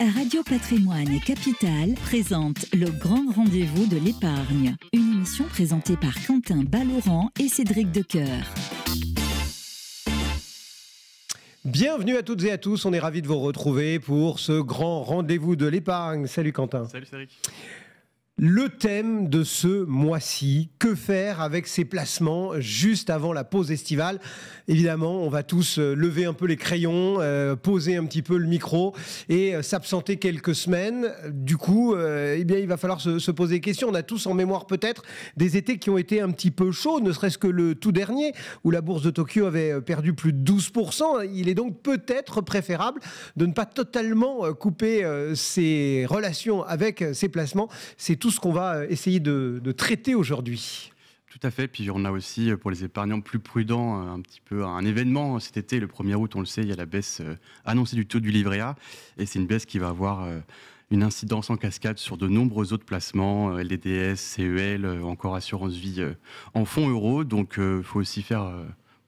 Radio Patrimoine et Capital présente le grand rendez-vous de l'épargne. Une émission présentée par Quentin Ballaurent et Cédric Decoeur. Bienvenue à toutes et à tous, on est ravis de vous retrouver pour ce grand rendez-vous de l'épargne. Salut Quentin. Salut Cédric. Le thème de ce mois-ci, que faire avec ces placements juste avant la pause estivale? Évidemment, on va tous lever un peu les crayons, poser un petit peu le micro et s'absenter quelques semaines. Du coup, il va falloir se poser des questions. On a tous en mémoire peut-être des étés qui ont été un petit peu chauds, ne serait-ce que le tout dernier, où la bourse de Tokyo avait perdu plus de 12%. Il est donc peut-être préférable de ne pas totalement couper ses relations avec ses placements. C'est tout ce qu'on va essayer de traiter aujourd'hui. Tout à fait, puis on a aussi pour les épargnants plus prudents un petit peu un événement cet été, le 1er août, on le sait, il y a la baisse annoncée du taux du livret A, et c'est une baisse qui va avoir une incidence en cascade sur de nombreux autres placements, LDDS, CEL, encore assurance vie en fonds euros, donc il faut aussi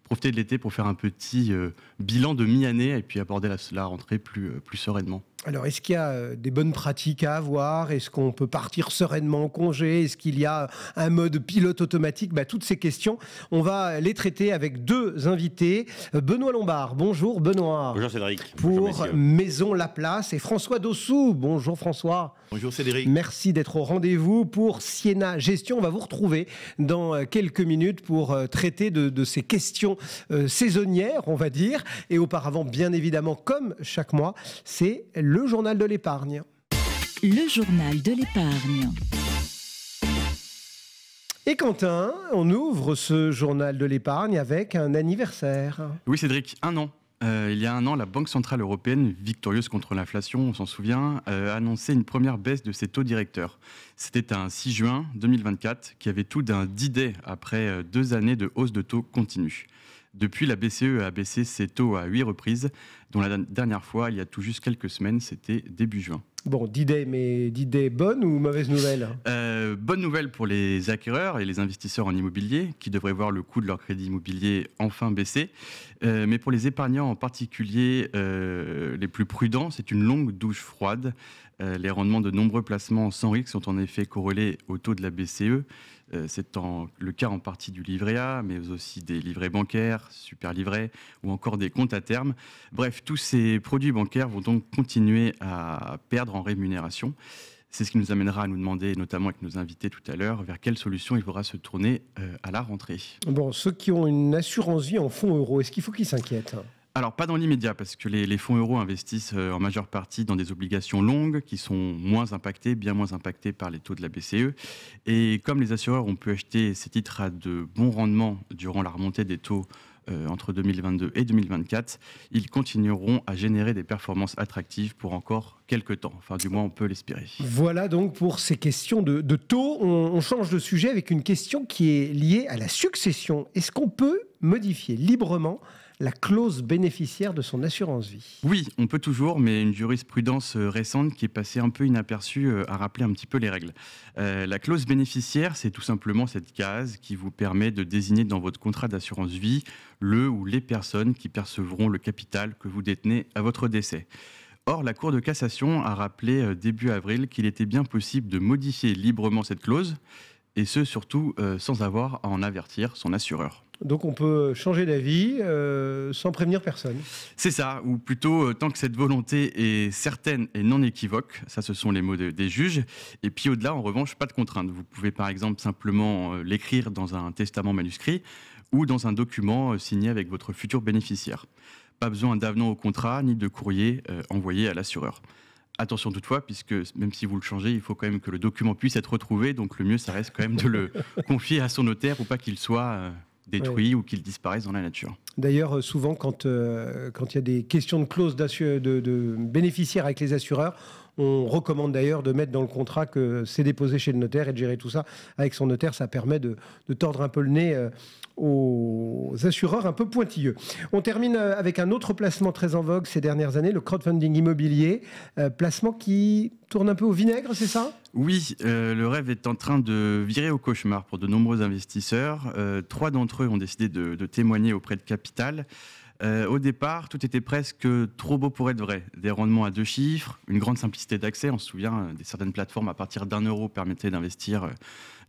profiter de l'été pour faire un petit bilan de mi-année et puis aborder la rentrée plus sereinement. Alors, est-ce qu'il y a des bonnes pratiques à avoir? Est-ce qu'on peut partir sereinement en congé? Est-ce qu'il y a un mode pilote automatique? Toutes ces questions, on va les traiter avec deux invités. Benoît Lombard, bonjour Benoît. Bonjour Cédric. Pour bonjour, Maison Laplace. Et François Dossou, bonjour François. Bonjour Cédric. Merci d'être au rendez-vous pour Siena Gestion. On va vous retrouver dans quelques minutes pour traiter de ces questions saisonnières, on va dire. Et auparavant, bien évidemment, comme chaque mois, c'est le journal de l'épargne. Le journal de l'épargne. Et Quentin, on ouvre ce journal de l'épargne avec un anniversaire. Oui Cédric, un an. Il y a un an, la Banque Centrale Européenne, victorieuse contre l'inflation, on s'en souvient, a annoncé une première baisse de ses taux directeurs. C'était un 6 juin 2024 qui avait tout d'un D-Day après 2 années de hausse de taux continue. Depuis, la BCE a baissé ses taux à 8 reprises, dont la dernière fois, il y a tout juste quelques semaines, c'était début juin. Bon, d'idée, mais d'idée bonne ou mauvaise nouvelle? Bonne nouvelle pour les acquéreurs et les investisseurs en immobilier, qui devraient voir le coût de leur crédit immobilier enfin baisser. Mais pour les épargnants en particulier, les plus prudents, c'est une longue douche froide. Les rendements de nombreux placements sans risque sont en effet corrélés au taux de la BCE. C'est le cas en partie du livret A, mais aussi des livrets bancaires, super livrets, ou encore des comptes à terme. Bref, tous ces produits bancaires vont donc continuer à perdre en rémunération. C'est ce qui nous amènera à nous demander, notamment avec nos invités tout à l'heure, vers quelle solution il faudra se tourner à la rentrée. Bon, ceux qui ont une assurance vie en fonds euros, est-ce qu'il faut qu'ils s'inquiètent ? Alors, pas dans l'immédiat, parce que les fonds euros investissent en majeure partie dans des obligations longues qui sont bien moins impactées par les taux de la BCE. Et comme les assureurs ont pu acheter ces titres à de bons rendements durant la remontée des taux entre 2022 et 2024, ils continueront à générer des performances attractives pour encore quelques temps. Enfin, du moins, on peut l'espérer. Voilà donc pour ces questions de taux. On change de sujet avec une question qui est liée à la succession. Est-ce qu'on peut modifier librement la clause bénéficiaire de son assurance vie? Oui, on peut toujours, mais une jurisprudence récente qui est passée un peu inaperçue a rappelé un petit peu les règles. La clause bénéficiaire, c'est tout simplement cette case qui vous permet de désigner dans votre contrat d'assurance vie le ou les personnes qui percevront le capital que vous détenez à votre décès. Or, la Cour de cassation a rappelé début avril qu'il était bien possible de modifier librement cette clause, et ce surtout sans avoir à en avertir son assureur. Donc on peut changer d'avis sans prévenir personne. C'est ça, ou plutôt tant que cette volonté est certaine et non équivoque, ça ce sont les mots des juges, et puis au-delà en revanche pas de contrainte. Vous pouvez par exemple simplement l'écrire dans un testament manuscrit ou dans un document signé avec votre futur bénéficiaire. Pas besoin d'avenant au contrat ni de courrier envoyé à l'assureur. Attention toutefois, puisque même si vous le changez, il faut quand même que le document puisse être retrouvé, donc le mieux ça reste quand même de le confier à son notaire ou pas qu'il soit détruit ou qu'il disparaisse dans la nature. D'ailleurs, souvent, quand il y a des questions de clause de bénéficiaires avec les assureurs, on recommande d'ailleurs de mettre dans le contrat que c'est déposé chez le notaire et de gérer tout ça avec son notaire. Ça permet de tordre un peu le nez aux assureurs un peu pointilleux. On termine avec un autre placement très en vogue ces dernières années, le crowdfunding immobilier. Placement qui tourne un peu au vinaigre, c'est ça ? Oui, le rêve est en train de virer au cauchemar pour de nombreux investisseurs. 3 d'entre eux ont décidé de témoigner auprès de Capital. Au départ, tout était presque trop beau pour être vrai. Des rendements à 2 chiffres, une grande simplicité d'accès. On se souvient, certaines plateformes à partir d'€1 permettaient d'investir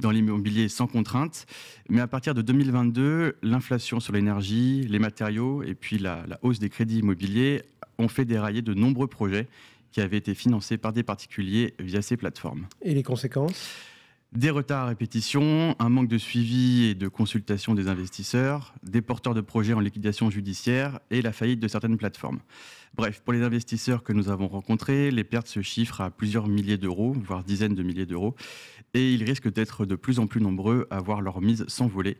dans l'immobilier sans contrainte. Mais à partir de 2022, l'inflation sur l'énergie, les matériaux et puis la hausse des crédits immobiliers ont fait dérailler de nombreux projets qui avaient été financés par des particuliers via ces plateformes. Et les conséquences ? Des retards à répétition, un manque de suivi et de consultation des investisseurs, des porteurs de projets en liquidation judiciaire et la faillite de certaines plateformes. Bref, pour les investisseurs que nous avons rencontrés, les pertes se chiffrent à plusieurs milliers d'euros, voire dizaines de milliers d'euros, et ils risquent d'être de plus en plus nombreux à voir leur mise s'envoler.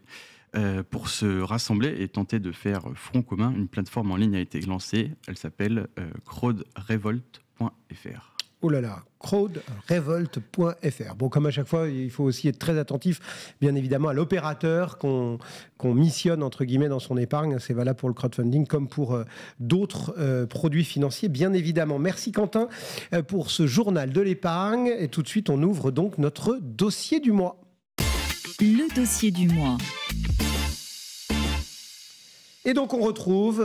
Pour se rassembler et tenter de faire front commun, une plateforme en ligne a été lancée. Elle s'appelle crowdrevolt.fr. Oh là là, crowdrevolt.fr. Bon, comme à chaque fois, il faut aussi être très attentif, bien évidemment, à l'opérateur qu'on missionne, entre guillemets, dans son épargne. C'est valable pour le crowdfunding comme pour d'autres produits financiers, bien évidemment. Merci Quentin pour ce journal de l'épargne. Et tout de suite, on ouvre donc notre dossier du mois. Le dossier du mois. Et donc on retrouve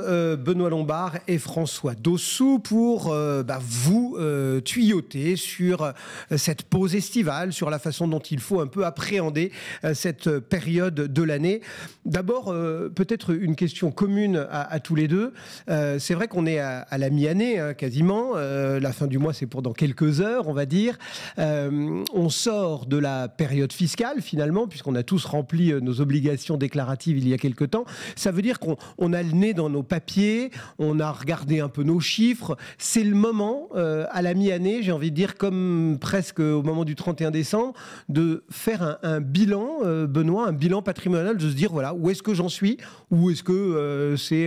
Benoît Lombard et François Dossou pour vous tuyauter sur cette pause estivale, sur la façon dont il faut un peu appréhender cette période de l'année. D'abord, peut-être une question commune à tous les deux. C'est vrai qu'on est à la mi-année, hein, quasiment. La fin du mois, c'est pour dans quelques heures, on va dire. On sort de la période fiscale, finalement, puisqu'on a tous rempli nos obligations déclaratives il y a quelque temps. Ça veut dire qu'on a le nez dans nos papiers, on a regardé un peu nos chiffres. C'est le moment, à la mi-année, j'ai envie de dire, comme presque au moment du 31 décembre, de faire un bilan, Benoît, un bilan patrimonial, de se dire, voilà, où est-ce que j'en suis, ou est-ce que c'est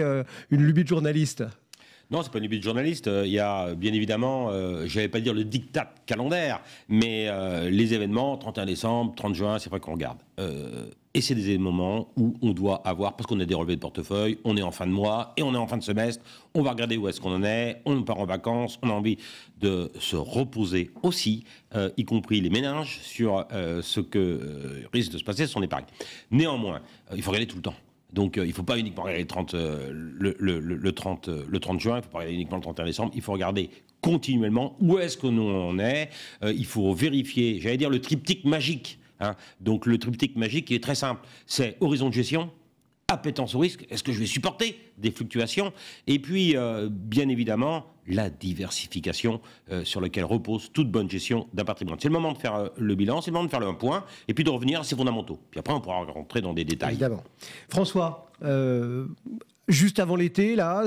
une lubie de journaliste ? Non, c'est pas une lubie de journaliste. Il y a bien évidemment, je n'allais pas dire le diktat calendaire, mais les événements, 31 décembre, 30 juin, c'est vrai qu'on regarde. Et c'est des moments où on doit avoir, parce qu'on a des relevés de portefeuille, on est en fin de mois et on est en fin de semestre, on va regarder où est-ce qu'on en est, on part en vacances, on a envie de se reposer aussi, y compris les ménages, sur ce que risque de se passer sur son épargne. Néanmoins, il faut regarder tout le temps. Donc il ne faut pas uniquement regarder le 30 juin, il ne faut pas regarder uniquement le 31 décembre, il faut regarder continuellement où est-ce que nous en est, il faut vérifier, j'allais dire le triptyque magique. Hein. Donc le triptyque magique il est très simple, c'est horizon de gestion, appétence au risque, est-ce que je vais supporter des fluctuations, et puis bien évidemment la diversification sur laquelle repose toute bonne gestion d'un patrimoine. C'est le moment de faire le bilan, c'est le moment de faire le point, et puis de revenir à ses fondamentaux. Puis après on pourra rentrer dans des détails. Évidemment. François, juste avant l'été, là,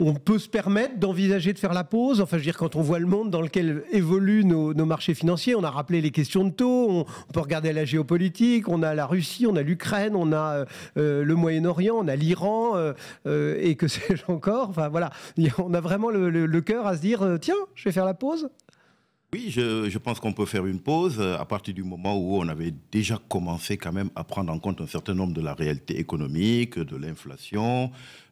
on peut se permettre d'envisager de faire la pause. Enfin, je veux dire, quand on voit le monde dans lequel évoluent nos marchés financiers, on a rappelé les questions de taux, on peut regarder la géopolitique, on a la Russie, on a l'Ukraine, on a le Moyen-Orient, on a l'Iran, et que sais-je encore. Enfin, voilà, on a vraiment le cœur à se dire, tiens, je vais faire la pause. Oui, je pense qu'on peut faire une pause à partir du moment où on avait déjà commencé quand même à prendre en compte un certain nombre de la réalité économique, de l'inflation.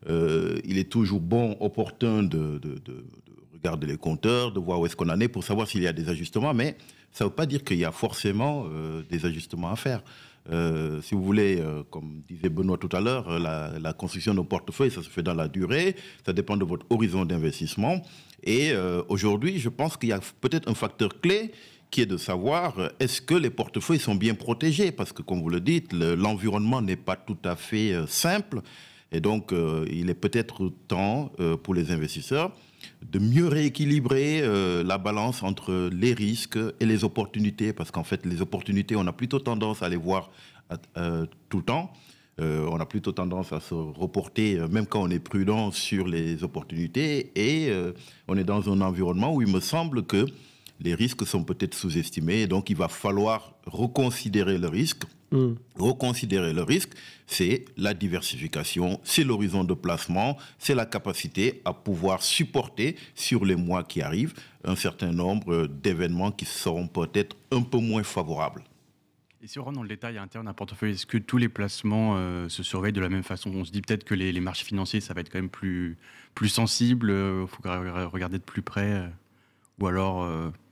Il est toujours bon, opportun de regarder les compteurs, de voir où est-ce qu'on en est pour savoir s'il y a des ajustements, mais ça ne veut pas dire qu'il y a forcément des ajustements à faire. Si vous voulez, comme disait Benoît tout à l'heure, la construction d'un portefeuille, ça se fait dans la durée, ça dépend de votre horizon d'investissement. Et aujourd'hui, je pense qu'il y a peut-être un facteur clé qui est de savoir est-ce que les portefeuilles sont bien protégés, parce que comme vous le dites, l'environnement n'est pas tout à fait simple. Et donc, il est peut-être temps pour les investisseurs de mieux rééquilibrer la balance entre les risques et les opportunités, parce qu'en fait, les opportunités, on a plutôt tendance à les voir tout le temps. On a plutôt tendance à se reporter, même quand on est prudent, sur les opportunités. Et on est dans un environnement où il me semble que les risques sont peut-être sous-estimés. Donc, il va falloir reconsidérer le risque. Reconsidérer le risque, c'est la diversification, c'est l'horizon de placement, c'est la capacité à pouvoir supporter sur les mois qui arrivent un certain nombre d'événements qui seront peut-être un peu moins favorables. Et si on rentre dans le détail interne d'un portefeuille, est-ce que tous les placements se surveillent de la même façon? On se dit peut-être que les marchés financiers, ça va être quand même plus sensible, il faut regarder de plus près, ou alors...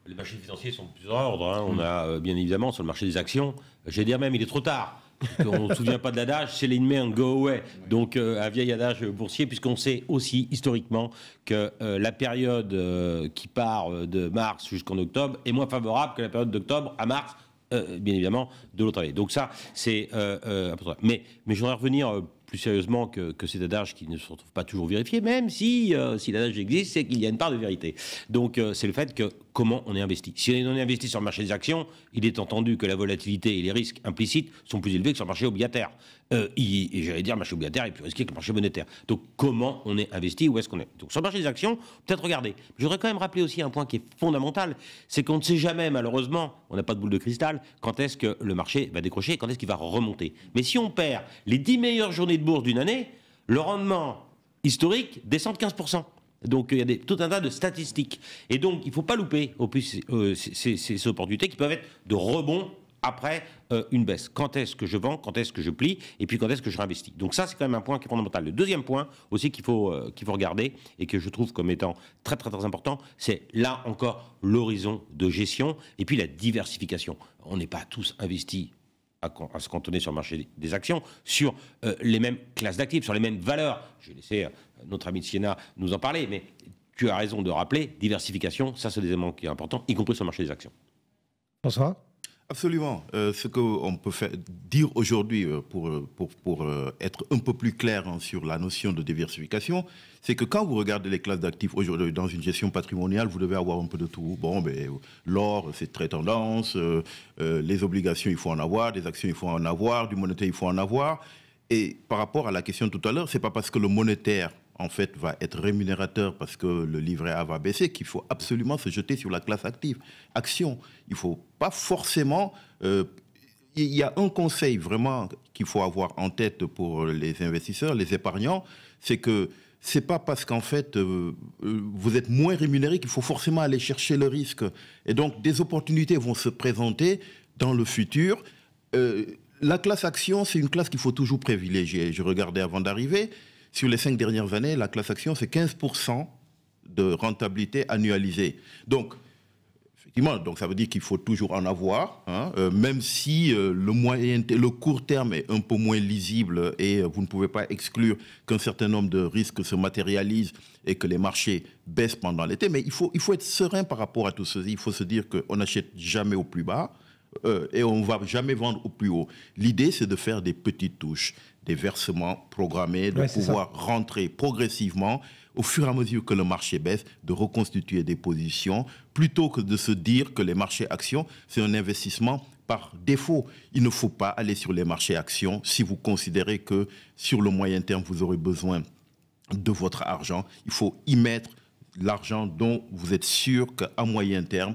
Les marchés financiers sont de plusieurs ordres. Hein. On a bien évidemment sur le marché des actions, j'allais dire même il est trop tard. On ne se souvient pas de l'adage, c'est l'ennemi and go away. Donc un vieil adage boursier, puisqu'on sait aussi historiquement que la période qui part de mars jusqu'en octobre est moins favorable que la période d'octobre à mars, bien évidemment, de l'autre année. Donc ça, c'est important. Mais je voudrais revenir plus sérieusement que cet adage qui ne se retrouve pas toujours vérifié, même si l'adage existe, c'est qu'il y a une part de vérité. Donc c'est le fait que comment on est investi. Si on est investi sur le marché des actions, il est entendu que la volatilité et les risques implicites sont plus élevés que sur le marché obligataire. Et j'allais dire, le marché obligataire est plus risqué que le marché monétaire. Donc comment on est investi, où est-ce qu'on est? Donc sur le marché des actions, peut-être regarder. Je voudrais quand même rappeler aussi un point qui est fondamental, c'est qu'on ne sait jamais, malheureusement, on n'a pas de boule de cristal, quand est-ce que le marché va décrocher, quand est-ce qu'il va remonter. Mais si on perd les 10 meilleures journées de bourse d'une année, le rendement historique descend de 15%. Donc il y a tout un tas de statistiques. Et donc il ne faut pas louper ces opportunités qui peuvent être de rebond après une baisse. Quand est-ce que je vends, quand est-ce que je plie, et puis quand est-ce que je réinvestis. Donc ça, c'est quand même un point qui est fondamental. Le deuxième point aussi qu'il faut regarder, et que je trouve comme étant très très très important, c'est là encore l'horizon de gestion, et puis la diversification. On n'est pas tous investis à se cantonner sur le marché des actions, sur les mêmes classes d'actifs, sur les mêmes valeurs. Je vais laisser notre ami de Siena nous en parler, mais tu as raison de rappeler, diversification, ça c'est des éléments qui sont importants, y compris sur le marché des actions. François ? Absolument. Ce qu'on peut dire aujourd'hui pour être un peu plus clair sur la notion de diversification, c'est que quand vous regardez les classes d'actifs aujourd'hui dans une gestion patrimoniale, vous devez avoir un peu de tout. Bon, l'or, c'est très tendance, les obligations, il faut en avoir, les actions, il faut en avoir, du monétaire, il faut en avoir. Et par rapport à la question tout à l'heure, c'est pas parce que le monétaire en fait, va être rémunérateur parce que le livret A va baisser, qu'il faut absolument se jeter sur la classe active. Action, il ne faut pas forcément... il y a un conseil vraiment qu'il faut avoir en tête pour les investisseurs, les épargnants, c'est que ce n'est pas parce qu'en fait, vous êtes moins rémunéré qu'il faut forcément aller chercher le risque. Et donc, des opportunités vont se présenter dans le futur. La classe action, c'est une classe qu'il faut toujours privilégier. Je regardais avant d'arriver... Sur les 5 dernières années, la classe action, c'est 15% de rentabilité annualisée. Donc, effectivement, donc ça veut dire qu'il faut toujours en avoir, hein, même si le court terme est un peu moins lisible et vous ne pouvez pas exclure qu'un certain nombre de risques se matérialisent et que les marchés baissent pendant l'été. Mais il faut être serein par rapport à tout ceci. Il faut se dire qu'on n'achète jamais au plus bas et on ne va jamais vendre au plus haut. L'idée, c'est de faire des petites touches, des versements programmés, de pouvoir rentrer progressivement au fur et à mesure que le marché baisse, de reconstituer des positions, plutôt que de se dire que les marchés actions, c'est un investissement par défaut. Il ne faut pas aller sur les marchés actions si vous considérez que sur le moyen terme, vous aurez besoin de votre argent. Il faut y mettre l'argent dont vous êtes sûr qu'à moyen terme,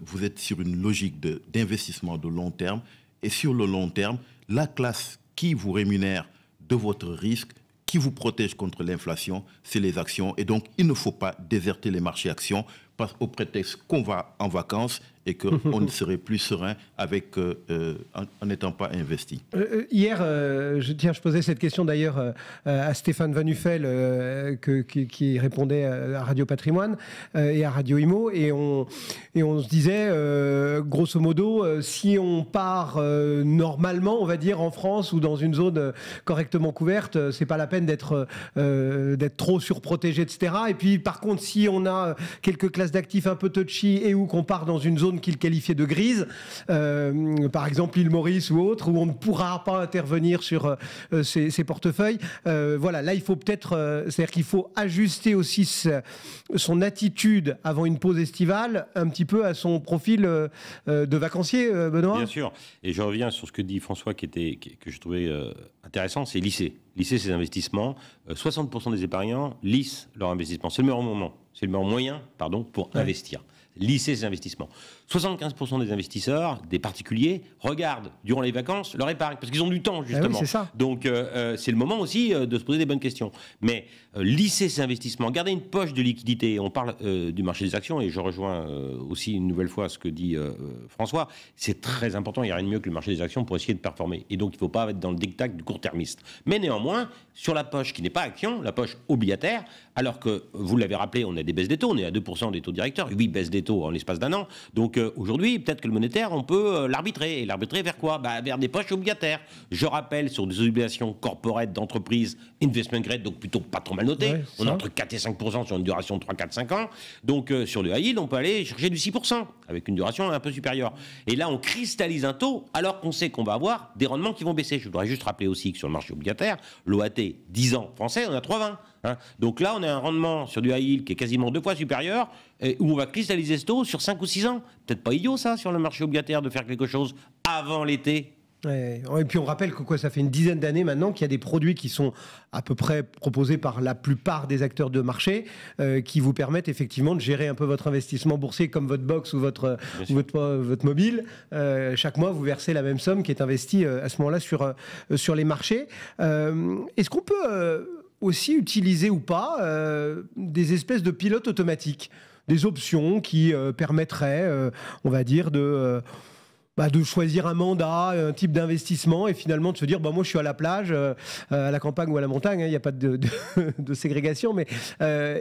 vous êtes sur une logique d'investissement de long terme. Et sur le long terme, la classe qui vous rémunère de votre risque, qui vous protège contre l'inflation, c'est les actions. Et donc, il ne faut pas déserter les marchés actions au prétexte qu'on va en vacances et qu'on ne serait plus serein en n'étant pas investi. Hier, je posais cette question d'ailleurs à Stéphane Van Nuffel qui répondait à Radio Patrimoine et à Radio Imo et on se disait grosso modo si on part normalement on va dire en France ou dans une zone correctement couverte, c'est pas la peine d'être trop surprotégé, etc. Et puis par contre si on a quelques classes d'actifs un peu touchy et où qu'on part dans une zone qu'il qualifiait de grise, par exemple l'île Maurice ou autre, où on ne pourra pas intervenir sur ces portefeuilles. Voilà, là il faut peut-être, c'est-à-dire qu'il faut ajuster aussi son attitude avant une pause estivale un petit peu à son profil de vacancier, Benoît. Bien sûr, et je reviens sur ce que dit François que je trouvais intéressant, c'est lisser ses investissements. 60% des épargnants lissent leur investissement. C'est le meilleur moment, c'est le meilleur moyen, pour investir. Lisser ses investissements. 75% des investisseurs, des particuliers, regardent durant les vacances leur épargne, parce qu'ils ont du temps, justement. Oui, c'est ça. Donc, c'est le moment aussi de se poser des bonnes questions. Mais lisser ses investissements, garder une poche de liquidité. On parle du marché des actions, et je rejoins aussi une nouvelle fois ce que dit François. C'est très important, il n'y a rien de mieux que le marché des actions pour essayer de performer. Et donc, il ne faut pas être dans le diktat du court-termiste. Mais néanmoins, sur la poche qui n'est pas action, la poche obligataire, alors que, vous l'avez rappelé, on a des baisses des taux, on est à 2% des taux directeurs, 8 baisses des des taux en l'espace d'un an. Donc aujourd'hui, peut-être que le monétaire, on peut l'arbitrer. Et l'arbitrer vers quoi? Vers des poches obligataires. Je rappelle, sur des obligations corporate d'entreprise, investment grade, donc plutôt pas trop mal noté. On est entre 4 et 5% sur une duration de 3, 4, 5 ans. Donc sur le high yield, on peut aller chercher du 6%, avec une duration un peu supérieure. Et là, on cristallise un taux, alors qu'on sait qu'on va avoir des rendements qui vont baisser. Je voudrais juste rappeler aussi que sur le marché obligataire, l'OAT 10 ans français, on a 3,20. Hein. Donc là, on a un rendement sur du high yield qui est quasiment 2 fois supérieur, où on va cristalliser ce taux sur 5 ou 6 ans. Peut-être pas idiot, ça, sur le marché obligataire, de faire quelque chose avant l'été. Ouais. Et puis on rappelle que ça fait une dizaine d'années maintenant qu'il y a des produits qui sont à peu près proposés par la plupart des acteurs de marché qui vous permettent effectivement de gérer un peu votre investissement boursier comme votre box ou votre mobile. Chaque mois, vous versez la même somme qui est investie à ce moment-là sur les marchés. Est-ce qu'on peut aussi utiliser ou pas des espèces de pilotes automatiques, des options qui permettraient, on va dire, de choisir un mandat, un type d'investissement et finalement de se dire moi je suis à la plage, à la campagne ou à la montagne, il n'y a pas de ségrégation, mais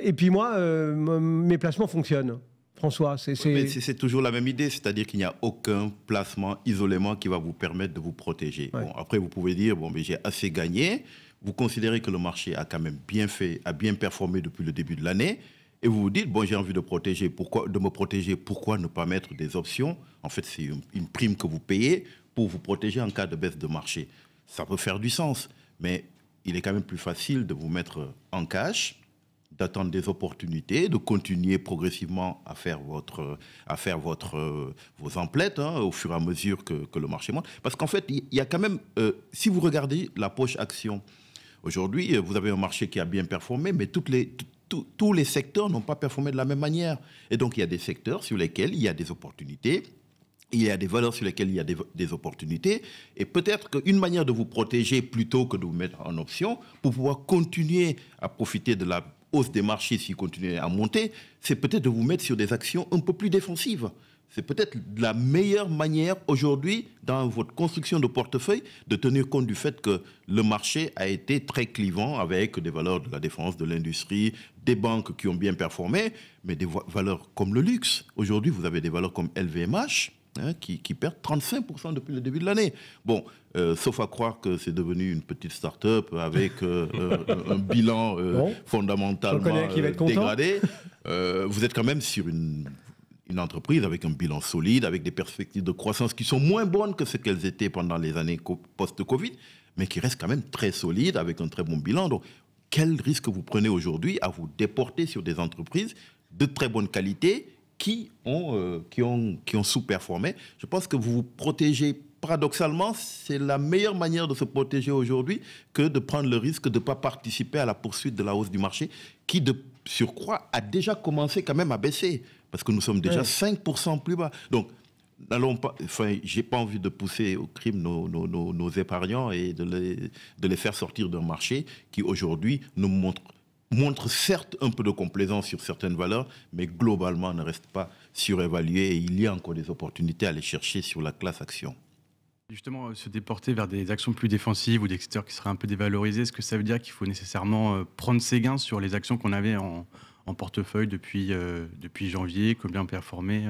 et puis moi mes placements fonctionnent. François, c'est toujours la même idée, c'est-à-dire qu'il n'y a aucun placement isolément qui va vous permettre de vous protéger. Ouais. Bon, après vous pouvez dire mais j'ai assez gagné. Vous considérez que le marché a quand même a bien performé depuis le début de l'année. Et vous vous dites, j'ai envie de me protéger, pourquoi ne pas mettre des options? En fait, c'est une prime que vous payez pour vous protéger en cas de baisse de marché. Ça peut faire du sens, mais il est quand même plus facile de vous mettre en cash, d'attendre des opportunités, de continuer progressivement à faire vos emplettes au fur et à mesure que le marché monte. Parce qu'en fait, il y a quand même, si vous regardez la poche action, aujourd'hui, vous avez un marché qui a bien performé, mais tous les secteurs n'ont pas performé de la même manière. Et donc, il y a des secteurs sur lesquels il y a des opportunités, il y a des valeurs sur lesquelles il y a des opportunités. Et peut-être qu'une manière de vous protéger plutôt que de vous mettre en option, pour pouvoir continuer à profiter de la hausse des marchés s'ils continuent à monter, c'est peut-être de vous mettre sur des actions un peu plus défensives. C'est peut-être la meilleure manière aujourd'hui, dans votre construction de portefeuille, de tenir compte du fait que le marché a été très clivant avec des valeurs de la défense, de l'industrie, des banques qui ont bien performé, mais des valeurs comme le luxe. Aujourd'hui, vous avez des valeurs comme LVMH qui perdent 35% depuis le début de l'année. Bon, sauf à croire que c'est devenu une petite start-up avec un bilan fondamentalement dégradé. Vous êtes quand même sur une entreprise avec un bilan solide, avec des perspectives de croissance qui sont moins bonnes que ce qu'elles étaient pendant les années post-Covid, mais qui restent quand même très solides, avec un très bon bilan. Donc, quel risque vous prenez aujourd'hui à vous déporter sur des entreprises de très bonne qualité qui ont sous-performé? Je pense que vous vous protégez. Paradoxalement, c'est la meilleure manière de se protéger aujourd'hui que de prendre le risque de ne pas participer à la poursuite de la hausse du marché qui, de surcroît, a déjà commencé quand même à baisser. Parce que nous sommes déjà 5% plus bas. Donc, j'ai pas envie de pousser au crime nos épargnants et de les faire sortir d'un marché qui, aujourd'hui, nous montre certes un peu de complaisance sur certaines valeurs, mais globalement ne reste pas surévalué. Et il y a encore des opportunités à aller chercher sur la classe action. Justement, se déporter vers des actions plus défensives ou des secteurs qui seraient un peu dévalorisés, est-ce que ça veut dire qu'il faut nécessairement prendre ses gains sur les actions qu'on avait en portefeuille depuis janvier, que bien performé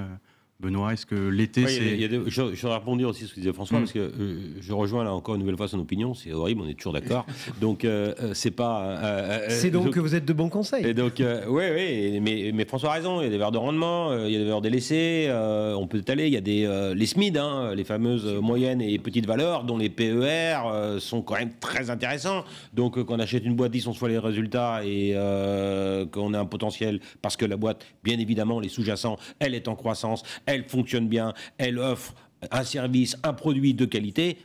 Benoît, est-ce que l'été, c'est... Je voudrais rebondir aussi sur ce que disait François, parce que je rejoins là encore une nouvelle fois son opinion, c'est horrible, on est toujours d'accord. Donc, c'est pas... c'est donc que vous êtes de bons conseils. Et donc, oui, mais François a raison, il y a des valeurs de rendement, il y a des valeurs délaissées, on peut étaler, il y a les SMID, les fameuses moyennes et petites valeurs, dont les PER sont quand même très intéressants. Donc, quand on achète une boîte 10, on se voit les résultats et qu'on a un potentiel, parce que la boîte, bien évidemment, les sous-jacents, elle est en croissance, elle fonctionne bien, elle offre un service, un produit de qualité,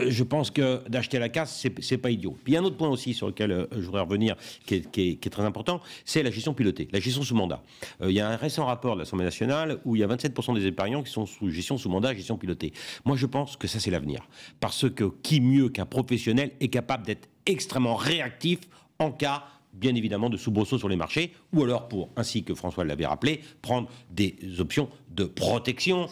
je pense que d'acheter à la casse, c'est pas idiot. Puis il y a un autre point aussi sur lequel je voudrais revenir, qui est très important, c'est la gestion pilotée, la gestion sous mandat. Il y a un récent rapport de l'Assemblée nationale où il y a 27% des épargnants qui sont sous gestion sous mandat, gestion pilotée. Moi, je pense que ça, c'est l'avenir. Parce que qui mieux qu'un professionnel est capable d'être extrêmement réactif en cas bien évidemment de soubresauts sur les marchés, ou alors pour, ainsi que François l'avait rappelé, prendre des options de protection.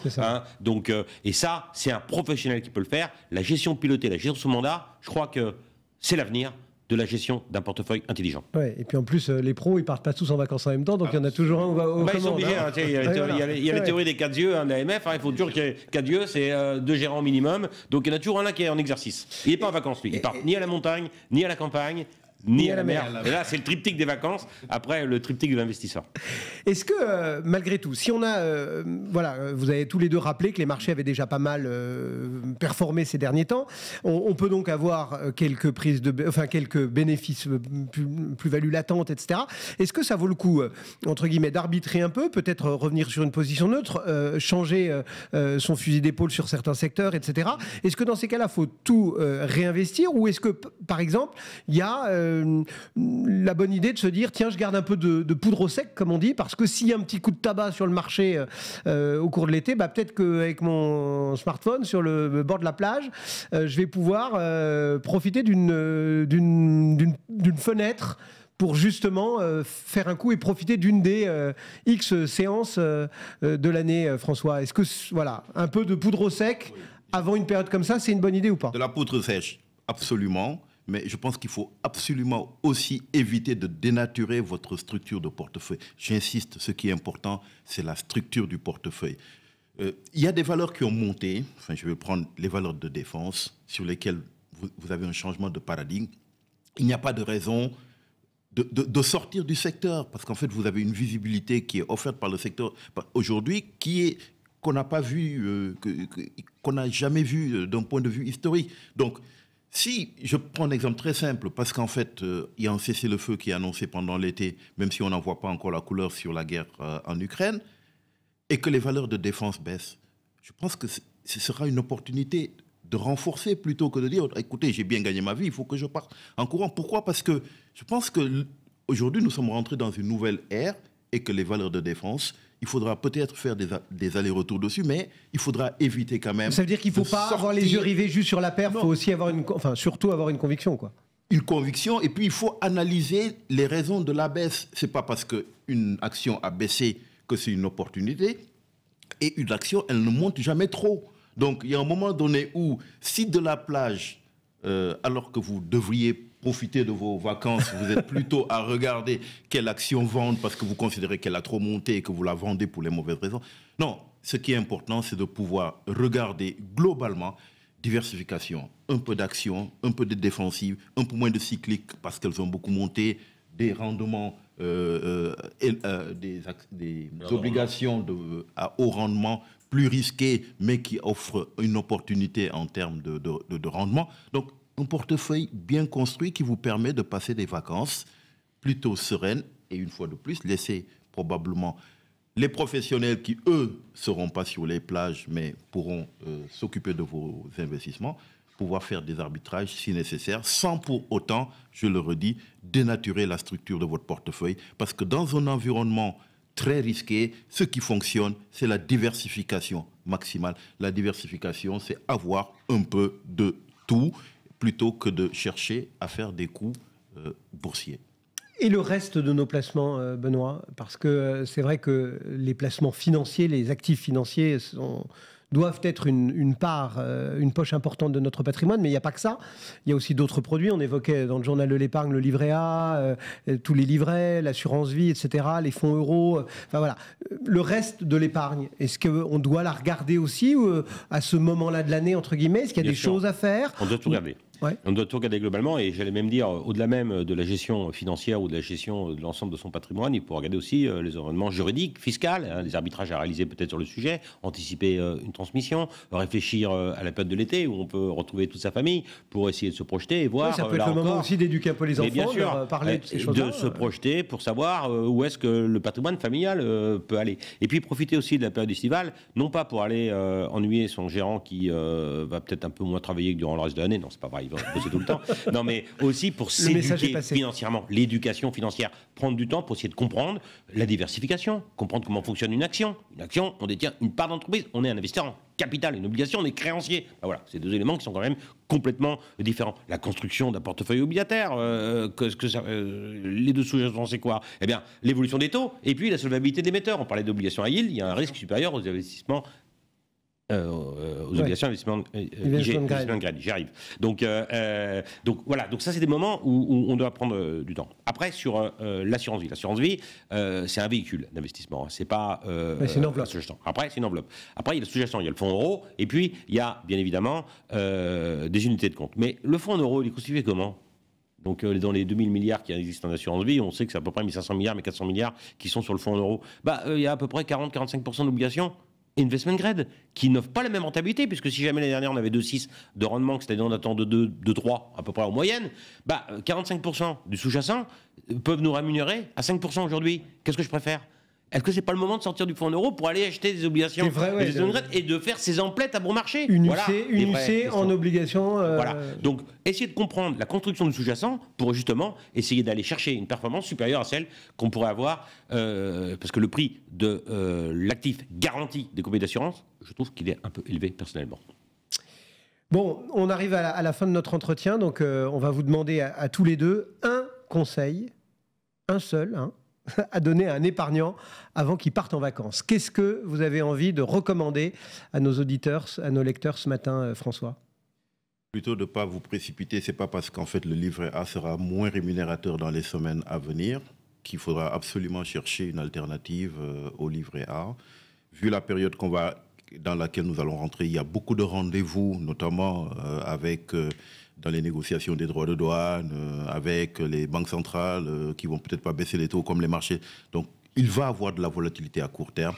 Donc, et ça, c'est un professionnel qui peut le faire. La gestion pilotée, la gestion sous mandat, je crois que c'est l'avenir. de la gestion d'un portefeuille intelligent. Ouais, et puis en plus, les pros, ils partent pas tous en vacances en même temps, donc il y en a toujours un aux Ils sont commandes, obligés. hein. Il y a la théorie des 4 yeux de l'AMF. Il faut toujours qu'il y ait 4 yeux, c'est 2 gérants minimum. Donc il y en a toujours un là qui est en exercice. Il n'est pas en vacances, lui. Il part ni à la montagne, ni à la campagne, ni à la mer. Et là, c'est le triptyque des vacances, après le triptyque de l'investisseur. Est-ce que, malgré tout, si on a... voilà, vous avez tous les deux rappelé que les marchés avaient déjà pas mal performé ces derniers temps. On peut donc avoir quelques quelques bénéfices, plus-values latentes, etc. Est-ce que ça vaut le coup, entre guillemets, d'arbitrer un peu, peut-être revenir sur une position neutre, changer son fusil d'épaule sur certains secteurs, etc. Est-ce que dans ces cas-là, il faut tout réinvestir, ou est-ce que, par exemple, il y a la bonne idée de se dire tiens, je garde un peu de poudre au sec, comme on dit, parce que s'il y a un petit coup de tabac sur le marché au cours de l'été, peut-être qu'avec mon smartphone sur le bord de la plage, je vais pouvoir profiter d'une fenêtre pour justement faire un coup et profiter d'une des X séances de l'année, François. Est-ce que, voilà, un peu de poudre au sec avant une période comme ça, c'est une bonne idée ou pas? De la poudre sèche, absolument. Mais je pense qu'il faut absolument aussi éviter de dénaturer votre structure de portefeuille. J'insiste, ce qui est important, c'est la structure du portefeuille. Il y a des valeurs qui ont monté, enfin je vais prendre les valeurs de défense, sur lesquelles vous avez un changement de paradigme. Il n'y a pas de raison de sortir du secteur, parce qu'en fait, vous avez une visibilité qui est offerte par le secteur aujourd'hui, qu'on n'a pas vu, qu'on n'a jamais vu d'un point de vue historique. Donc, si je prends un exemple très simple, parce qu'en fait, il y a un cessez-le-feu qui est annoncé pendant l'été, même si on n'en voit pas encore la couleur sur la guerre en Ukraine, et que les valeurs de défense baissent, je pense que ce sera une opportunité de renforcer plutôt que de dire écoutez, j'ai bien gagné ma vie, il faut que je parte en courant. Pourquoi? Parce que je pense qu'aujourd'hui, nous sommes rentrés dans une nouvelle ère et que les valeurs de défense, il faudra peut-être faire des allers-retours dessus, mais il faudra éviter quand même. Ça veut dire qu'il ne faut pas avoir les yeux rivés juste sur la paire, il faut aussi avoir surtout avoir une conviction, quoi. Une conviction, et puis il faut analyser les raisons de la baisse. Ce n'est pas parce qu'une action a baissé que c'est une opportunité, et une action, elle ne monte jamais trop. Donc il y a un moment donné où, si de la plage, alors que vous devriez profiter de vos vacances, vous êtes plutôt à regarder quelle action vendre parce que vous considérez qu'elle a trop monté et que vous la vendez pour les mauvaises raisons. Non, ce qui est important, c'est de pouvoir regarder globalement diversification, un peu d'action, un peu de défensive, un peu moins de cyclique parce qu'elles ont beaucoup monté, des rendements, des obligations à haut rendement plus risquées, mais qui offrent une opportunité en termes de rendement. Donc, un portefeuille bien construit qui vous permet de passer des vacances plutôt sereines et une fois de plus, laisser probablement les professionnels qui, eux, ne seront pas sur les plages mais pourront s'occuper de vos investissements, pouvoir faire des arbitrages si nécessaire, sans pour autant, je le redis, dénaturer la structure de votre portefeuille. Parce que dans un environnement très risqué, ce qui fonctionne, c'est la diversification maximale. La diversification, c'est avoir un peu de tout, plutôt que de chercher à faire des coups boursiers. Et le reste de nos placements, Benoît? Parce que c'est vrai que les placements financiers, les actifs financiers doivent être une part, une poche importante de notre patrimoine, mais il n'y a pas que ça. Il y a aussi d'autres produits. On évoquait dans le journal de l'épargne le livret A, tous les livrets, l'assurance vie, etc., les fonds euros. Enfin voilà. Le reste de l'épargne, est-ce qu'on doit la regarder aussi à ce moment-là de l'année, entre guillemets? Est-ce qu'il y a des choses à faire? On doit tout regarder. Ouais. On doit tout regarder globalement, et j'allais même dire, au-delà même de la gestion financière ou de la gestion de l'ensemble de son patrimoine, il faut regarder aussi les environnements juridiques, fiscaux, des arbitrages à réaliser peut-être sur le sujet, anticiper une transmission, réfléchir à la période de l'été où on peut retrouver toute sa famille pour essayer de se projeter et voir. Ça peut être le moment aussi d'éduquer un peu les enfants, bien sûr, de parler de ces choses-là. De se projeter pour savoir où est-ce que le patrimoine familial peut aller. Et puis profiter aussi de la période estivale, non pas pour aller ennuyer son gérant qui va peut-être un peu moins travailler que durant le reste de l'année, non, c'est pas vrai. Bosser tout le temps. Non, mais aussi pour s'éduquer financièrement. L'éducation financière, prendre du temps pour essayer de comprendre la diversification, comprendre comment fonctionne une action. Une action, on détient une part d'entreprise, on est un investisseur en capital, une obligation, on est créancier. Ben voilà, c'est deux éléments qui sont quand même complètement différents. La construction d'un portefeuille obligataire, les deux sous-jacents, c'est quoi? Eh bien, l'évolution des taux et puis la solvabilité des metteurs. On parlait d'obligations à yield, il y a un risque supérieur aux investissements aux obligations investment grade. J'y arrive. Donc voilà. Donc ça, c'est des moments où on doit prendre du temps. Après, sur l'assurance vie. L'assurance vie, c'est un véhicule d'investissement. C'est pas. C'est une enveloppe. Après, c'est une enveloppe. Après, il y a le sous-jacent, il y a le fonds euro, et puis il y a bien évidemment des unités de compte. Mais le fonds euro, il est constitué comment ? Donc, dans les 2000 milliards qui existent en assurance vie, on sait que c'est à peu près 1500 milliards, mais 400 milliards qui sont sur le fonds euro. Il y a à peu près 40-45% d'obligations investment grade qui n'offrent pas la même rentabilité, puisque si jamais l'année dernière on avait 2,6 de rendement, que c'est-à-dire on attend de 2,3 à peu près en moyenne, 45% du sous-jacent peuvent nous rémunérer à 5% aujourd'hui. Qu'est-ce que je préfère ? Est-ce que c'est pas le moment de sortir du fonds euro pour aller acheter des obligations et de faire ses emplettes à bon marché ? Une UC en obligation. Voilà. Donc, essayer de comprendre la construction du sous-jacent pour justement essayer d'aller chercher une performance supérieure à celle qu'on pourrait avoir, parce que le prix de l'actif garanti des compagnies d'assurance, je trouve qu'il est un peu élevé personnellement. Bon, on arrive à la fin de notre entretien, donc on va vous demander à tous les deux un conseil, un seul, à donner à un épargnant avant qu'il parte en vacances. Qu'est-ce que vous avez envie de recommander à nos auditeurs, à nos lecteurs ce matin, François ? Plutôt de ne pas vous précipiter. Ce n'est pas parce qu'en fait le livret A sera moins rémunérateur dans les semaines à venir qu'il faudra absolument chercher une alternative au livret A. Vu la période dans laquelle nous allons rentrer, il y a beaucoup de rendez-vous, notamment avec... dans les négociations des droits de douane, avec les banques centrales qui vont peut-être pas baisser les taux comme les marchés. Donc, il va y avoir de la volatilité à court terme.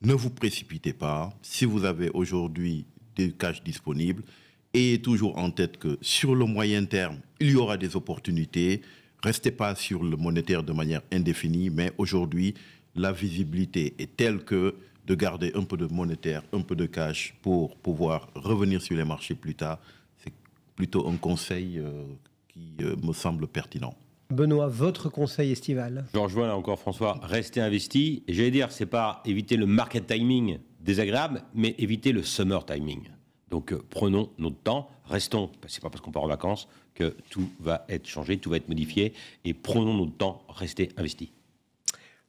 Ne vous précipitez pas. Si vous avez aujourd'hui des cash disponibles, ayez toujours en tête que sur le moyen terme, il y aura des opportunités. Restez pas sur le monétaire de manière indéfinie, mais aujourd'hui, la visibilité est telle que de garder un peu de monétaire, un peu de cash pour pouvoir revenir sur les marchés plus tard, plutôt un conseil qui me semble pertinent. Benoît, votre conseil estival ? Je rejoins là encore François, restez investi. Et j'allais dire, c'est pas éviter le market timing désagréable, mais éviter le summer timing. Donc prenons notre temps, restons, c'est pas parce qu'on part en vacances que tout va être changé, tout va être modifié, et prenons notre temps, restez investis.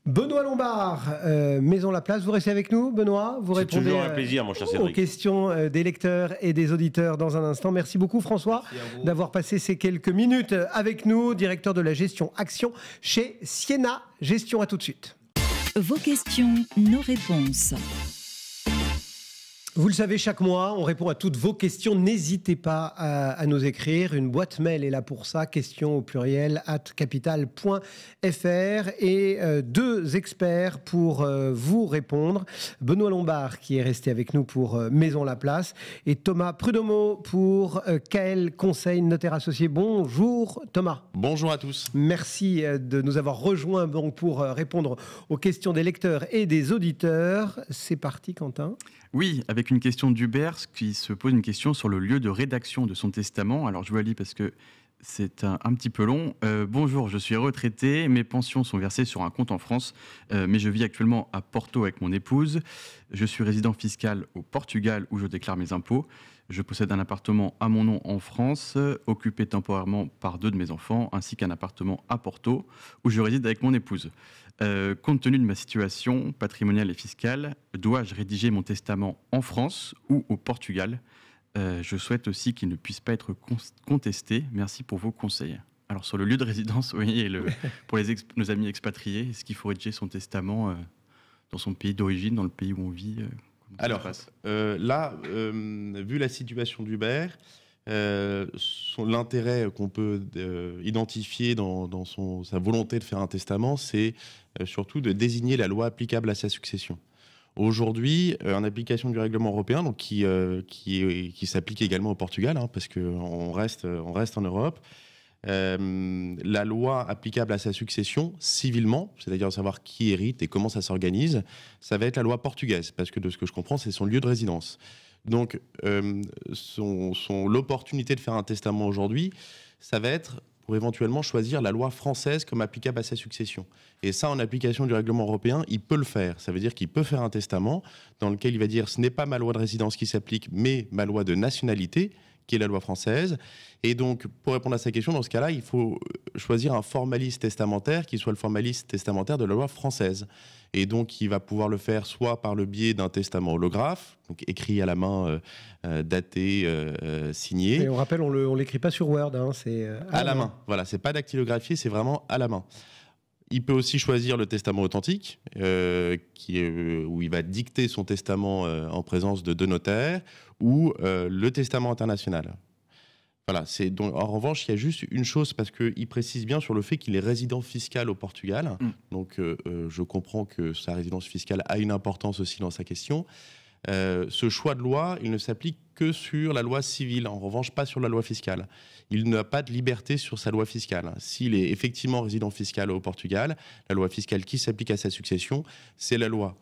Benoît Lombard, Maison La Place, vous restez avec nous, Benoît. Vous répondez toujours un plaisir, mon cher Cédric, aux questions des lecteurs et des auditeurs dans un instant. Merci beaucoup, François, d'avoir passé ces quelques minutes avec nous, directeur de la gestion Action chez Siena Gestion. À tout de suite. Vos questions, nos réponses. Vous le savez, chaque mois, on répond à toutes vos questions. N'hésitez pas à nous écrire. Une boîte mail est là pour ça. Questions au pluriel @capital.fr. Et deux experts pour vous répondre. Benoît Lombard, qui est resté avec nous pour Maison La Place, et Thomas Prudomo pour KL Conseil Notaire Associé. Bonjour Thomas. Bonjour à tous. Merci de nous avoir rejoints pour répondre aux questions des lecteurs et des auditeurs. C'est parti, Quentin. Oui, avec une question d'Hubert qui se pose une question sur le lieu de rédaction de son testament. Alors je vous la lis parce que c'est un petit peu long. Bonjour, je suis retraité, mes pensions sont versées sur un compte en France, mais je vis actuellement à Porto avec mon épouse. Je suis résident fiscal au Portugal où je déclare mes impôts. Je possède un appartement à mon nom en France, occupé temporairement par 2 de mes enfants, ainsi qu'un appartement à Porto où je réside avec mon épouse. Compte tenu de ma situation patrimoniale et fiscale, dois-je rédiger mon testament en France ou au Portugal ? Je souhaite aussi qu'il ne puisse pas être contesté. Merci pour vos conseils. Alors, sur le lieu de résidence, oui, pour nos amis expatriés, est-ce qu'il faut rédiger son testament dans son pays d'origine, dans le pays où on vit ? Alors, là, vu la situation d'Hubert, l'intérêt qu'on peut identifier dans sa volonté de faire un testament, c'est surtout de désigner la loi applicable à sa succession. Aujourd'hui, en application du règlement européen, donc qui s'applique également au Portugal, parce qu'on reste en Europe, la loi applicable à sa succession civilement, c'est-à-dire savoir qui hérite et comment ça s'organise, ça va être la loi portugaise, parce que de ce que je comprends, c'est son lieu de résidence. Donc, l'opportunité de faire un testament aujourd'hui, ça va être pour éventuellement choisir la loi française comme applicable à sa succession. Et ça, en application du règlement européen, il peut le faire. Ça veut dire qu'il peut faire un testament dans lequel il va dire « ce n'est pas ma loi de résidence qui s'applique, mais ma loi de nationalité qui est la loi française. Et donc, pour répondre à sa question, dans ce cas-là, il faut choisir un formaliste testamentaire qui soit le formaliste testamentaire de la loi française. Et donc, il va pouvoir le faire soit par le biais d'un testament holographe, donc écrit à la main, daté, signé. Et on rappelle, on ne l'écrit pas sur Word, hein, c'est à la main. Voilà, c'est pas dactylographié, c'est vraiment à la main. Il peut aussi choisir le testament authentique, où il va dicter son testament en présence de 2 notaires, ou le testament international. Voilà, donc, en revanche, il y a juste une chose, parce qu'il précise bien sur le fait qu'il est résident fiscal au Portugal. Donc, je comprends que sa résidence fiscale a une importance aussi dans sa question. Ce choix de loi, il ne s'applique que sur la loi civile, en revanche pas sur la loi fiscale. Il n'a pas de liberté sur sa loi fiscale. S'il est effectivement résident fiscal au Portugal, la loi fiscale qui s'applique à sa succession, c'est la loi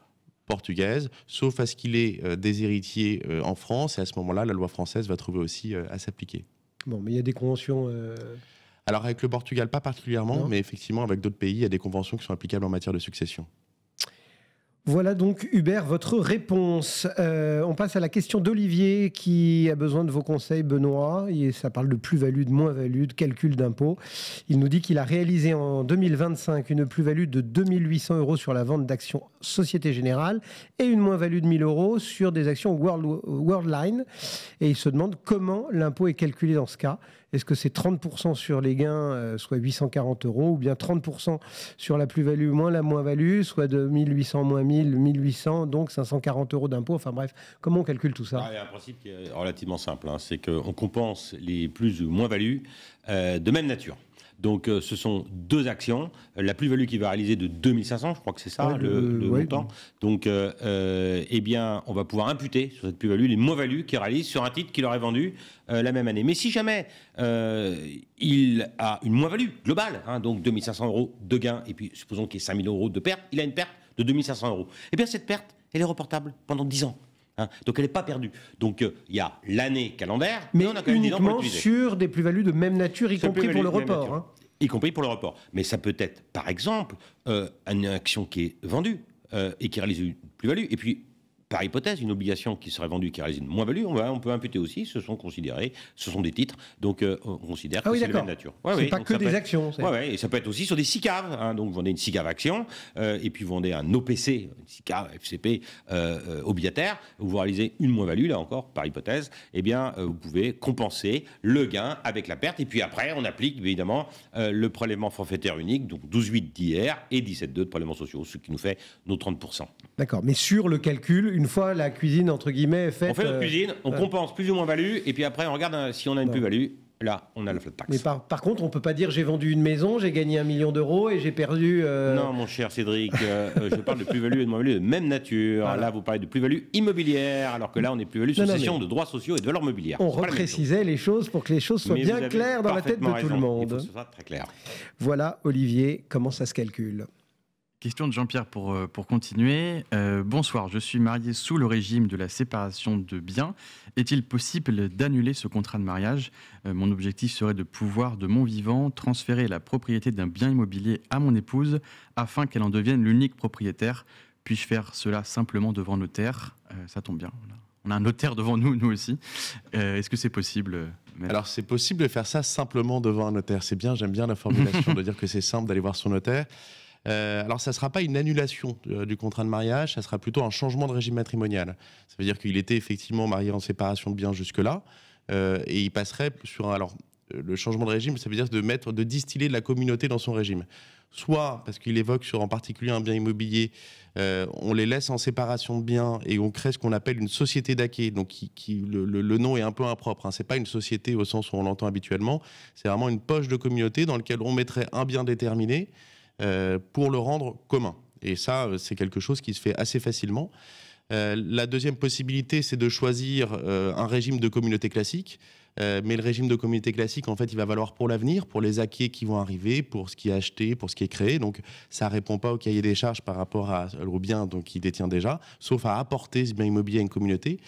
portugaise, sauf à ce qu'il ait des héritiers en France, et à ce moment-là, la loi française va trouver aussi à s'appliquer. Bon, mais il y a des conventions... Alors avec le Portugal, pas particulièrement, mais effectivement, avec d'autres pays, il y a des conventions qui sont applicables en matière de succession. Voilà donc Hubert, votre réponse. On passe à la question d'Olivier qui a besoin de vos conseils, Benoît. Et ça parle de plus-value, de moins-value, de calcul d'impôt. Il nous dit qu'il a réalisé en 2025 une plus-value de 2 800 € sur la vente d'actions Société Générale et une moins-value de 1 000 € sur des actions Worldline. Et il se demande comment l'impôt est calculé dans ce cas. Est-ce que c'est 30% sur les gains, soit 840 €, ou bien 30% sur la plus-value moins la moins-value, soit de 1800 moins 1000, 1800, donc 540 € d'impôt. Enfin bref, comment on calcule tout ça ? Il y a un principe qui est relativement simple, hein, c'est qu'on compense les plus ou moins-values de même nature. Donc, ce sont 2 actions. La plus-value qui va réaliser de 2500, je crois que c'est ça, le montant. Donc, eh bien, on va pouvoir imputer sur cette plus-value les moins-values qu'il réalise sur un titre qu'il aurait vendu la même année. Mais si jamais il a une moins-value globale, hein, donc 2500 € de gain, et puis supposons qu'il y ait 5000 € de perte, il a une perte de 2500 €. Eh bien, cette perte, elle est reportable pendant 10 ans. Hein, donc elle n'est pas perdue. Donc il y a l'année calendaire, mais on a quand même 10 ans pour l'utiliser. Sur des plus-values de même nature, y compris pour le report. Hein. Y compris pour le report. Mais ça peut être, par exemple, une action qui est vendue et qui réalise une plus-value. Et puis, par hypothèse, une obligation qui serait vendue qui réalise une moins-value, on peut imputer aussi. Ce sont des titres. Donc on considère que c'est la même nature. C'est pas que des actions. Et ça peut être aussi sur des SICAV. Hein, donc vous vendez une SICAV action et puis vous vendez un OPC, une SICAV FCP obligataire, où vous réalisez une moins-value, là encore, par hypothèse. Eh bien, vous pouvez compenser le gain avec la perte. Et puis après, on applique évidemment le prélèvement forfaitaire unique, donc 12,8 d'IR et 17,2 de prélèvements sociaux, ce qui nous fait nos 30%. D'accord, mais sur le calcul, une fois la cuisine, entre guillemets, est faite... On fait notre cuisine, on compense plus ou moins value, et puis après, on regarde si on a une plus-value. Là, on a la flat tax. Mais par contre, on ne peut pas dire j'ai vendu une maison, j'ai gagné 1 million € et j'ai perdu... Non, mon cher Cédric, je parle de plus-value et de moins-value de même nature. Voilà. Là, vous parlez de plus-value immobilière, alors que là, on est plus-value succession de droits sociaux et de valeur mobilière. On reprécisait les choses pour que les choses soient bien claires dans la tête de tout le monde. Il faut que ce soit très clair. Voilà, Olivier, comment ça se calcule ? Question de Jean-Pierre pour continuer. Bonsoir, je suis marié sous le régime de la séparation de biens. Est-il possible d'annuler ce contrat de mariage ? Mon objectif serait de pouvoir, de mon vivant, transférer la propriété d'un bien immobilier à mon épouse afin qu'elle en devienne l'unique propriétaire. Puis-je faire cela simplement devant notaire ? Ça tombe bien. On a un notaire devant nous aussi. Est-ce que c'est possible ? Alors, c'est possible de faire ça simplement devant un notaire. C'est bien, j'aime bien la formulation de dire que c'est simple d'aller voir son notaire. Alors, ça ne sera pas une annulation du contrat de mariage, ça sera plutôt un changement de régime matrimonial. Ça veut dire qu'il était effectivement marié en séparation de biens jusque-là, et il passerait sur... Alors, le changement de régime, ça veut dire de distiller de la communauté dans son régime. Soit parce qu'il évoque sur en particulier un bien immobilier, on les laisse en séparation de biens et on crée ce qu'on appelle une société d'acquet. Donc le nom est un peu impropre. Hein. C'est pas une société au sens où on l'entend habituellement. C'est vraiment une poche de communauté dans laquelle on mettrait un bien déterminé pour le rendre commun. Et ça, c'est quelque chose qui se fait assez facilement. La deuxième possibilité, c'est de choisir un régime de communauté classique. Mais le régime de communauté classique, en fait, il va valoir pour l'avenir, pour les acquis qui vont arriver, pour ce qui est acheté, pour ce qui est créé. Donc, ça ne répond pas au cahier des charges par rapport au bien qu'il détient déjà, sauf à apporter ce bien immobilier à une communauté.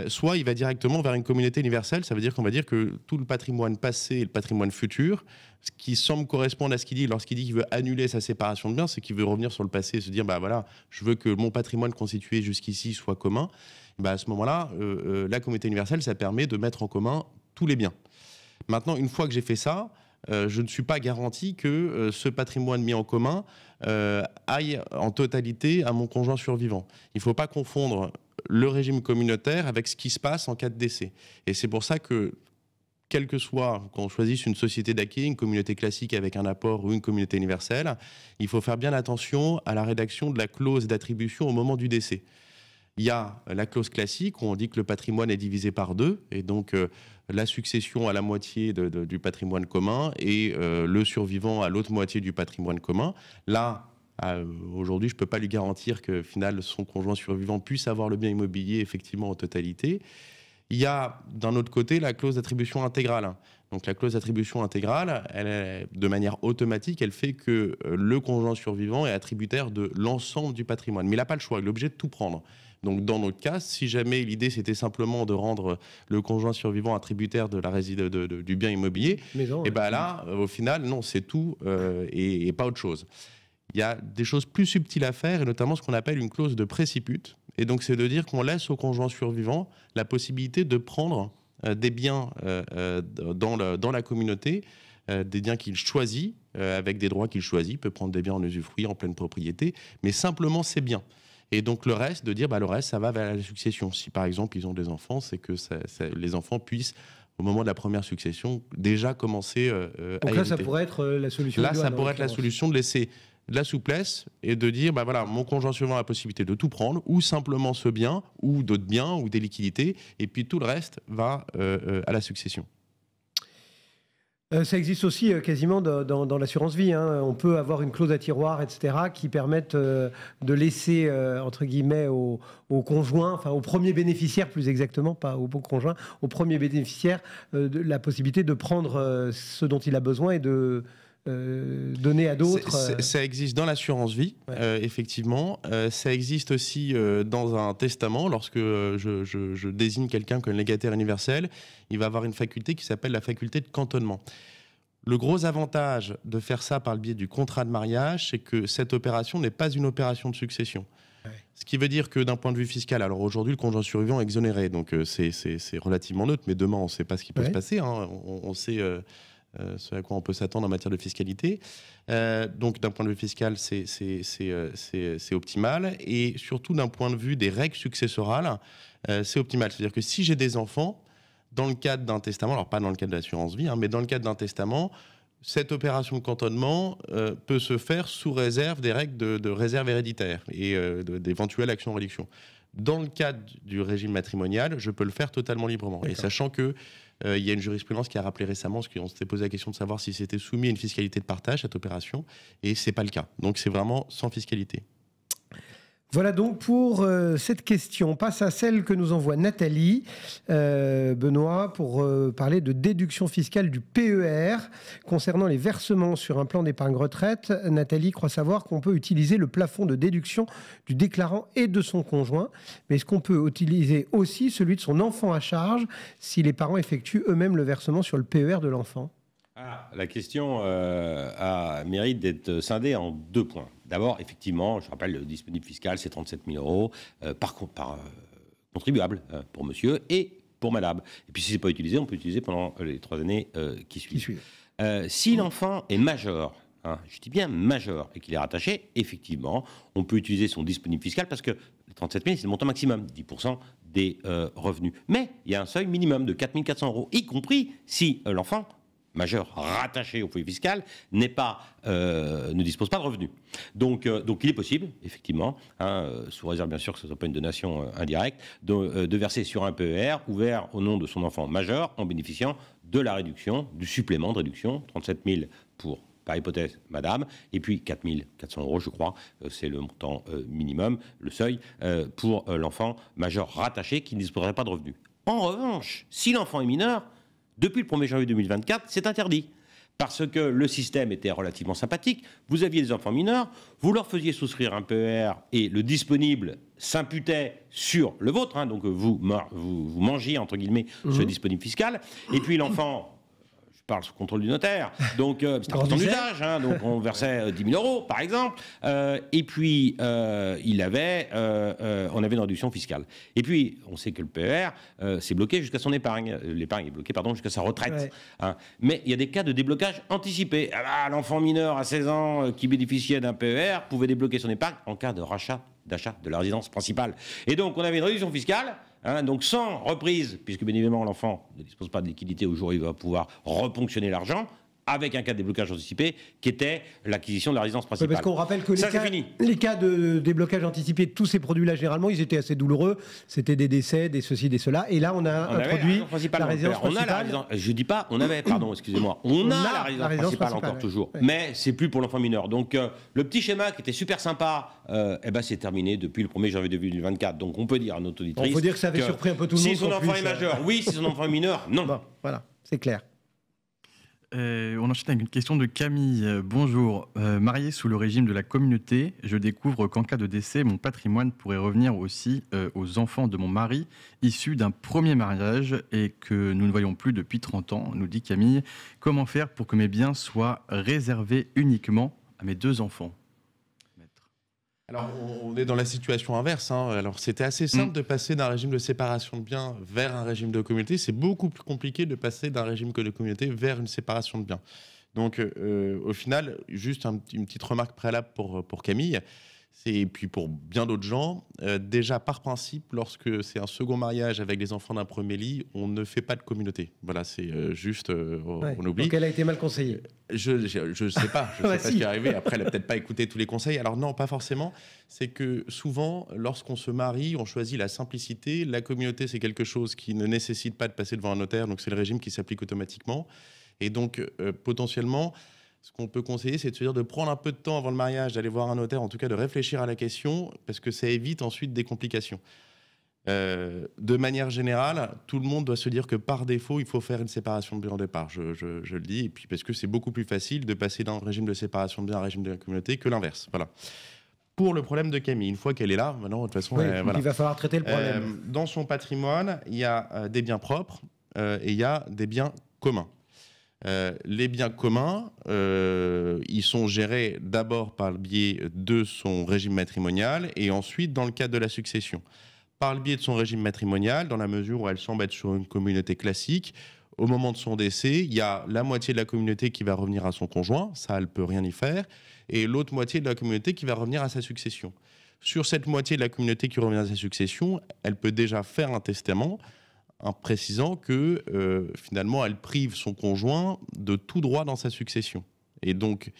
soit il va directement vers une communauté universelle. Ça veut dire qu'on va dire que tout le patrimoine passé et le patrimoine futur, ce qui semble correspondre à ce qu'il dit lorsqu'il dit qu'il veut annuler sa séparation de biens, c'est qu'il veut revenir sur le passé et se dire, bah voilà, je veux que mon patrimoine constitué jusqu'ici soit commun. Bah à ce moment-là, la communauté universelle, ça permet de mettre en commun tous les biens. Maintenant, une fois que j'ai fait ça, je ne suis pas garanti que ce patrimoine mis en commun aille en totalité à mon conjoint survivant. Il ne faut pas confondre le régime communautaire avec ce qui se passe en cas de décès. Et c'est pour ça que, quel que soit, qu'on choisisse une société d'acquis, une communauté classique avec un apport ou une communauté universelle, il faut faire bien attention à la rédaction de la clause d'attribution au moment du décès. Il y a la clause classique où on dit que le patrimoine est divisé par 2 et donc la succession à la moitié du patrimoine commun et le survivant à l'autre moitié du patrimoine commun. Là, aujourd'hui, je ne peux pas lui garantir que, au final, son conjoint survivant puisse avoir le bien immobilier effectivement en totalité. Il y a d'un autre côté la clause d'attribution intégrale. Donc la clause d'attribution intégrale, elle est, de manière automatique, elle fait que le conjoint survivant est attributaire de l'ensemble du patrimoine. Mais il n'a pas le choix, il est obligé de tout prendre. Donc dans notre cas, si jamais l'idée c'était simplement de rendre le conjoint survivant attributaire de du bien immobilier, et ben là, au final, non, c'est tout et pas autre chose. Il y a des choses plus subtiles à faire, et notamment ce qu'on appelle une clause de préciput. Et donc c'est de dire qu'on laisse au conjoint survivant la possibilité de prendre des biens dans la communauté, des biens qu'il choisit, avec des droits qu'il choisit. Il peut prendre des biens en usufruit, en pleine propriété, mais simplement ces biens. Et donc le reste, de dire le reste, ça va vers la succession. Si par exemple ils ont des enfants, c'est que les enfants puissent, au moment de la première succession, déjà commencer à hériter. Donc là, ça pourrait être la solution. Là, ça pourrait être la solution de laisser de la souplesse et de dire, voilà, mon conjoint survivant a la possibilité de tout prendre, ou simplement ce bien, ou d'autres biens, ou des liquidités, et puis tout le reste va à la succession. Ça existe aussi quasiment dans l'assurance vie. Hein. On peut avoir une clause à tiroir, etc., qui permettent de laisser, entre guillemets, au conjoint, enfin au premier bénéficiaire plus exactement, pas au beau conjoint, au premier bénéficiaire, la possibilité de prendre ce dont il a besoin et de donner à d'autres. Ça existe dans l'assurance vie, ouais. Effectivement. Ça existe aussi dans un testament. Lorsque je désigne quelqu'un comme légataire universel, il va avoir une faculté qui s'appelle la faculté de cantonnement. Le gros avantage de faire ça par le biais du contrat de mariage, c'est que cette opération n'est pas une opération de succession. Ouais. Ce qui veut dire que d'un point de vue fiscal, alors aujourd'hui le conjoint survivant est exonéré, donc c'est relativement neutre, mais demain on ne sait pas ce qui peut se passer. Hein. On sait ce à quoi on peut s'attendre en matière de fiscalité. Donc d'un point de vue fiscal, c'est optimal. Et surtout d'un point de vue des règles successorales, c'est optimal. C'est-à-dire que si j'ai des enfants, dans le cadre d'un testament, alors pas dans le cadre de l'assurance vie, hein, mais dans le cadre d'un testament, cette opération de cantonnement peut se faire sous réserve des règles de réserve héréditaire et d'éventuelles actions en réduction. Dans le cadre du régime matrimonial, je peux le faire totalement librement. Et sachant que il y a une jurisprudence qui a rappelé récemment, parce qu'on s'était posé la question de savoir si c'était soumis à une fiscalité de partage, cette opération, et c'est pas le cas. Donc c'est vraiment sans fiscalité. Voilà donc pour cette question. On passe à celle que nous envoie Nathalie, Benoît, pour parler de déduction fiscale du PER concernant les versements sur un plan d'épargne retraite. Nathalie croit savoir qu'on peut utiliser le plafond de déduction du déclarant et de son conjoint, mais est-ce qu'on peut utiliser aussi celui de son enfant à charge si les parents effectuent eux-mêmes le versement sur le PER de l'enfant ? La question mérite d'être scindée en 2 points. D'abord, effectivement, je rappelle, le disponible fiscal, c'est 37 000 € par contribuable pour monsieur et pour madame. Et puis, si ce n'est pas utilisé, on peut l'utiliser pendant les 3 années qui suivent. Si l'enfant est majeur, je dis bien majeur, et qu'il est rattaché, effectivement, on peut utiliser son disponible fiscal parce que les 37 000, c'est le montant maximum, 10% des revenus. Mais il y a un seuil minimum de 4 400 €, y compris si l'enfant majeur rattaché au foyer fiscal ne dispose pas de revenus. Donc il est possible, effectivement, sous réserve bien sûr que ce ne soit pas une donation indirecte, de verser sur un PER ouvert au nom de son enfant majeur en bénéficiant de la réduction, du supplément de réduction, 37 000 pour, par hypothèse, madame, et puis 4 400 €, je crois, c'est le montant minimum, le seuil, pour l'enfant majeur rattaché qui ne disposerait pas de revenus. En revanche, si l'enfant est mineur, depuis le 1er janvier 2024, c'est interdit. parce que le système était relativement sympathique. Vous aviez des enfants mineurs, vous leur faisiez souscrire un PER et le disponible s'imputait sur le vôtre, hein, donc vous mangiez, entre guillemets, ce disponible fiscal, et puis l'enfant... Je parle sous contrôle du notaire, donc c'est important d'usage, hein, donc on versait 10 000 euros par exemple, et puis on avait une réduction fiscale. Et puis on sait que le PER c'est bloqué jusqu'à son épargne, l'épargne est bloquée jusqu'à sa retraite. Ouais. Hein. Mais il y a des cas de déblocage anticipé. L'enfant mineur à 16 ans qui bénéficiait d'un PER pouvait débloquer son épargne en cas de d'achat de la résidence principale. Et donc on avait une réduction fiscale. Hein, donc sans reprise, puisque bien évidemment l'enfant ne dispose pas de liquidité au jour où il va pouvoir reponctionner l'argent, avec un cas de déblocage anticipé qui était l'acquisition de la résidence principale. Parce qu'on rappelle que les cas de déblocage anticipé de tous ces produits-là, généralement, ils étaient assez douloureux. C'était des décès, des ceci, des cela. Et là, on a introduit la résidence principale. Je dis pas, on avait, pardon, excusez-moi, on a la résidence principale encore toujours. Ouais. Mais c'est plus pour l'enfant mineur. Donc le petit schéma qui était super sympa, c'est terminé depuis le 1er janvier 2024. Donc on peut dire à notre auditrice. On peut dire que ça avait surpris un peu tout le monde. Si son enfant est majeur, oui. Si son enfant est mineur, non. Bon, voilà, c'est clair. On enchaîne avec une question de Camille. Bonjour. Marié sous le régime de la communauté, je découvre qu'en cas de décès, mon patrimoine pourrait revenir aussi aux enfants de mon mari, issus d'un premier mariage et que nous ne voyons plus depuis 30 ans, nous dit Camille. Comment faire pour que mes biens soient réservés uniquement à mes 2 enfants ? Alors, on est dans la situation inverse. Hein. Alors, c'était assez simple de passer d'un régime de séparation de biens vers un régime de communauté. C'est beaucoup plus compliqué de passer d'un régime de communauté vers une séparation de biens. Donc, au final, juste une petite remarque préalable pour Camille, et puis pour bien d'autres gens. Déjà, par principe, lorsque c'est un second mariage avec les enfants d'un premier lit, on ne fait pas de communauté. Voilà, c'est juste, on oublie. Donc, elle a été mal conseillée. Je sais pas, je sais pas ce qui est arrivé. Après, elle n'a peut-être pas écouté tous les conseils. Alors non, pas forcément. C'est que souvent, lorsqu'on se marie, on choisit la simplicité. La communauté, c'est quelque chose qui ne nécessite pas de passer devant un notaire. Donc c'est le régime qui s'applique automatiquement. Et donc, potentiellement, ce qu'on peut conseiller, c'est de se dire de prendre un peu de temps avant le mariage, d'aller voir un notaire, en tout cas de réfléchir à la question, parce que ça évite ensuite des complications. De manière générale, tout le monde doit se dire que par défaut, il faut faire une séparation de biens au départ. Je le dis, et puis parce que c'est beaucoup plus facile de passer d'un régime de séparation de biens à un régime de la communauté que l'inverse. Voilà. Pour le problème de Camille, une fois qu'elle est là, maintenant, de toute façon, voilà. Il va falloir traiter le problème. Dans son patrimoine, il y a des biens propres et il y a des biens communs. Les biens communs, ils sont gérés d'abord par le biais de son régime matrimonial et ensuite dans le cadre de la succession. Par le biais de son régime matrimonial, dans la mesure où elle semble être sur une communauté classique, au moment de son décès, il y a la moitié de la communauté qui va revenir à son conjoint, ça elle ne peut rien y faire, et l'autre moitié de la communauté qui va revenir à sa succession. Sur cette moitié de la communauté qui revient à sa succession, elle peut déjà faire un testament en précisant que finalement elle prive son conjoint de tout droit dans sa succession. Et donc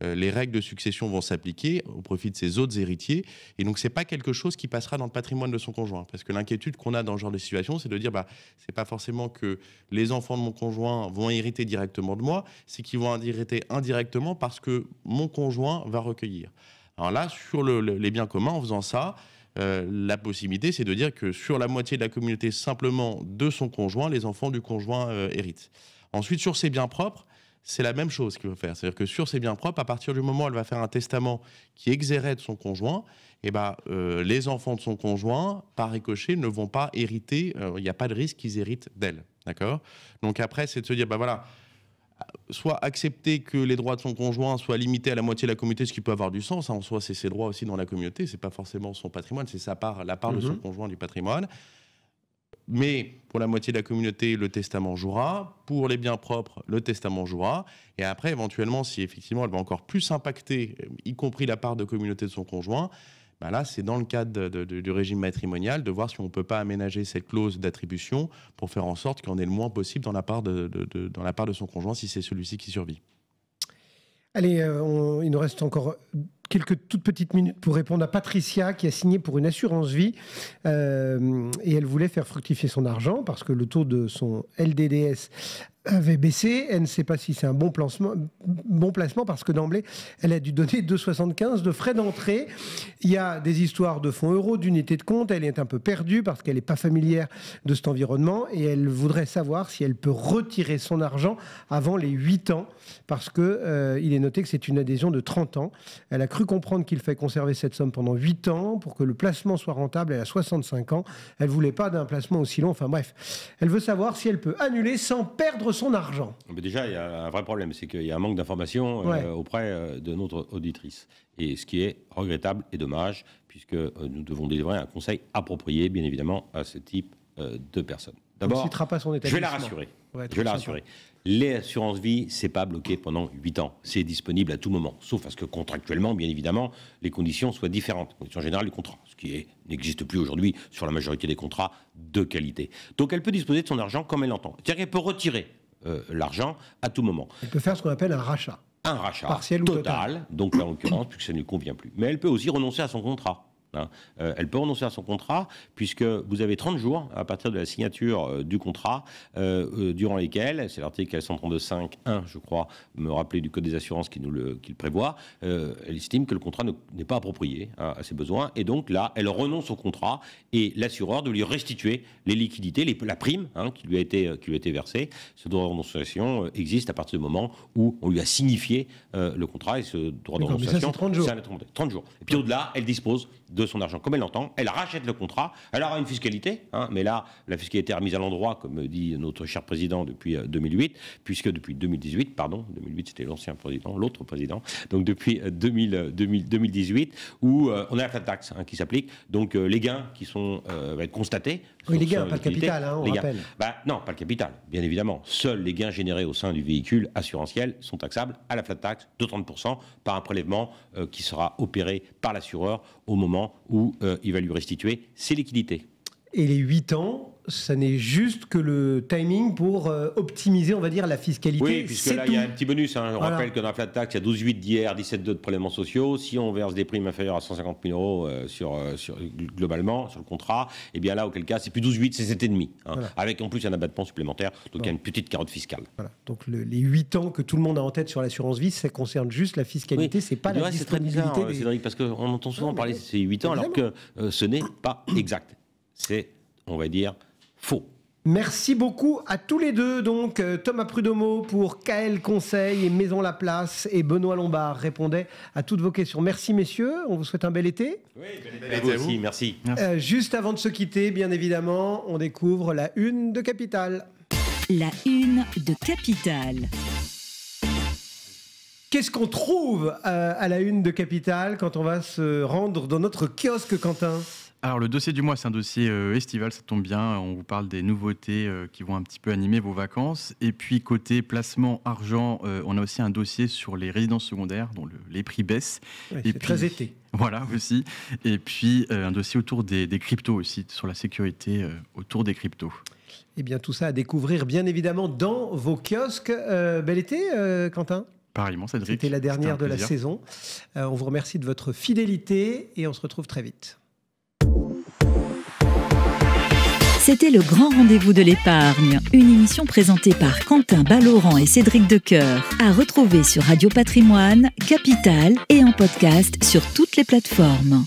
les règles de succession vont s'appliquer au profit de ses autres héritiers. Et donc c'est pas quelque chose qui passera dans le patrimoine de son conjoint. Parce que l'inquiétude qu'on a dans ce genre de situation, c'est de dire c'est pas forcément que les enfants de mon conjoint vont hériter directement de moi, c'est qu'ils vont hériter indirectement parce que mon conjoint va recueillir. Alors là, sur les biens communs, en faisant ça, la possibilité, c'est de dire que sur la moitié de la communauté simplement de son conjoint, les enfants du conjoint héritent. Ensuite, sur ses biens propres, c'est la même chose qu'il faut faire. C'est-à-dire que sur ses biens propres, à partir du moment où elle va faire un testament qui exérait de son conjoint, les enfants de son conjoint, par ricochet, ne vont pas hériter. Il n'y a pas de risque qu'ils héritent d'elle. D'accord ? Donc après, c'est de se dire, soit accepter que les droits de son conjoint soient limités à la moitié de la communauté, ce qui peut avoir du sens. En soi, c'est ses droits aussi dans la communauté. C'est pas forcément son patrimoine, c'est la part de son conjoint du patrimoine. Mais pour la moitié de la communauté, le testament jouera. Pour les biens propres, le testament jouera. Et après, éventuellement, si effectivement elle va encore plus impacter, y compris la part de communauté de son conjoint, là, c'est dans le cadre du régime matrimonial de voir si on ne peut pas aménager cette clause d'attribution pour faire en sorte qu'il y en ait le moins possible dans la part de son conjoint si c'est celui-ci qui survit. Allez, il nous reste encore quelques toutes petites minutes pour répondre à Patricia qui a signé pour une assurance vie et elle voulait faire fructifier son argent parce que le taux de son LDDS avait baissé. Elle ne sait pas si c'est un bon placement parce que d'emblée, elle a dû donner 2,75 de frais d'entrée. Il y a des histoires de fonds euros, d'unités de compte. Elle est un peu perdue parce qu'elle n'est pas familière de cet environnement et elle voudrait savoir si elle peut retirer son argent avant les 8 ans parce qu'il est noté que c'est une adhésion de 30 ans. Elle a cru comprendre qu'il fallait conserver cette somme pendant 8 ans pour que le placement soit rentable. Elle a 65 ans. Elle ne voulait pas d'un placement aussi long. Enfin bref, elle veut savoir si elle peut annuler sans perdre son argent. Mais déjà, il y a un vrai problème, c'est qu'il y a un manque d'informations auprès de notre auditrice. Et ce qui est regrettable et dommage, puisque nous devons délivrer un conseil approprié, bien évidemment, à ce type de personnes. D'abord, je vais la rassurer. Ouais, je vais la rassurer. L'assurance vie, c'est pas bloqué pendant 8 ans. C'est disponible à tout moment. Sauf à ce que contractuellement, bien évidemment, les conditions soient différentes. Les conditions générales du contrat. Ce qui n'existe plus aujourd'hui sur la majorité des contrats de qualité. Donc elle peut disposer de son argent comme elle l'entend. C'est-à-dire qu'elle peut retirer l'argent à tout moment. Elle peut faire ce qu'on appelle un rachat. Un rachat partiel ou total. Donc là, en l'occurrence, puisque ça ne lui convient plus. Mais elle peut aussi renoncer à son contrat. Elle peut renoncer à son contrat puisque vous avez 30 jours à partir de la signature du contrat durant lesquels, c'est l'article 132.5.1 je crois, me rappeler du Code des assurances qui le prévoit, elle estime que le contrat n'est pas approprié à ses besoins et donc là elle renonce au contrat et l'assureur doit lui restituer les liquidités, la prime qui lui a été versée. Ce droit de renonciation existe à partir du moment où on lui a signifié le contrat et ce droit de renonciation, c'est 30 jours. Et puis au-delà, elle dispose de son argent comme elle l'entend, elle rachète le contrat, elle aura une fiscalité, mais là, la fiscalité est remise à l'endroit, comme dit notre cher président depuis 2008, puisque depuis 2018, pardon, 2008 c'était l'ancien président, l'autre président, donc depuis 2018, où on a la flat tax qui s'applique, donc les gains qui sont vont être constatés. Oui, les gains, pas le capital, on rappelle. Non, pas le capital, bien évidemment. Seuls les gains générés au sein du véhicule assurantiel sont taxables à la flat tax de 30% par un prélèvement qui sera opéré par l'assureur au moment où il va lui restituer ses liquidités. Et les 8 ans, ça n'est juste que le timing pour optimiser, on va dire, la fiscalité. Oui, puisque là, il y a un petit bonus. On rappelle que dans la flat tax, il y a 12,8 d'IR, 17,2 de prélèvements sociaux. Si on verse des primes inférieures à 150 000 euros globalement, sur le contrat, et bien là, auquel cas, c'est plus 12,8, c'est 7,5. Avec en plus un abattement supplémentaire. Donc il y a une petite carotte fiscale. Voilà. Donc les 8 ans que tout le monde a en tête sur l'assurance vie, ça concerne juste la fiscalité, c'est pas la disponibilité. C'est très bizarre, Cédric, parce qu'on entend souvent parler de ces 8 ans, alors que ce n'est pas exact. C'est, on va dire, faux. Merci beaucoup à tous les deux. Donc, Thomas Prudomo pour KL Conseil et Maison Laplace et Benoît Lombard répondaient à toutes vos questions. Merci messieurs, on vous souhaite un bel été. Oui, bel été à vous aussi, merci. Juste avant de se quitter, bien évidemment, on découvre la une de Capital. La une de Capital. Qu'est-ce qu'on trouve à la une de Capital quand on va se rendre dans notre kiosque, Quentin ? Alors le dossier du mois, c'est un dossier estival, ça tombe bien, on vous parle des nouveautés qui vont un petit peu animer vos vacances. Et puis côté placement argent, on a aussi un dossier sur les résidences secondaires dont les prix baissent. Oui, c'est très été. Voilà aussi. Et puis un dossier autour des cryptos aussi, sur la sécurité autour des cryptos. Eh bien tout ça à découvrir bien évidemment dans vos kiosques. Bel été, Quentin ? Pareillement, Cédric. C'était la dernière de la saison. On vous remercie de votre fidélité et on se retrouve très vite. C'était le grand rendez-vous de l'épargne, une émission présentée par Quentin Ballaurent et Cédric Decoeur, à retrouver sur Radio Patrimoine, Capital et en podcast sur toutes les plateformes.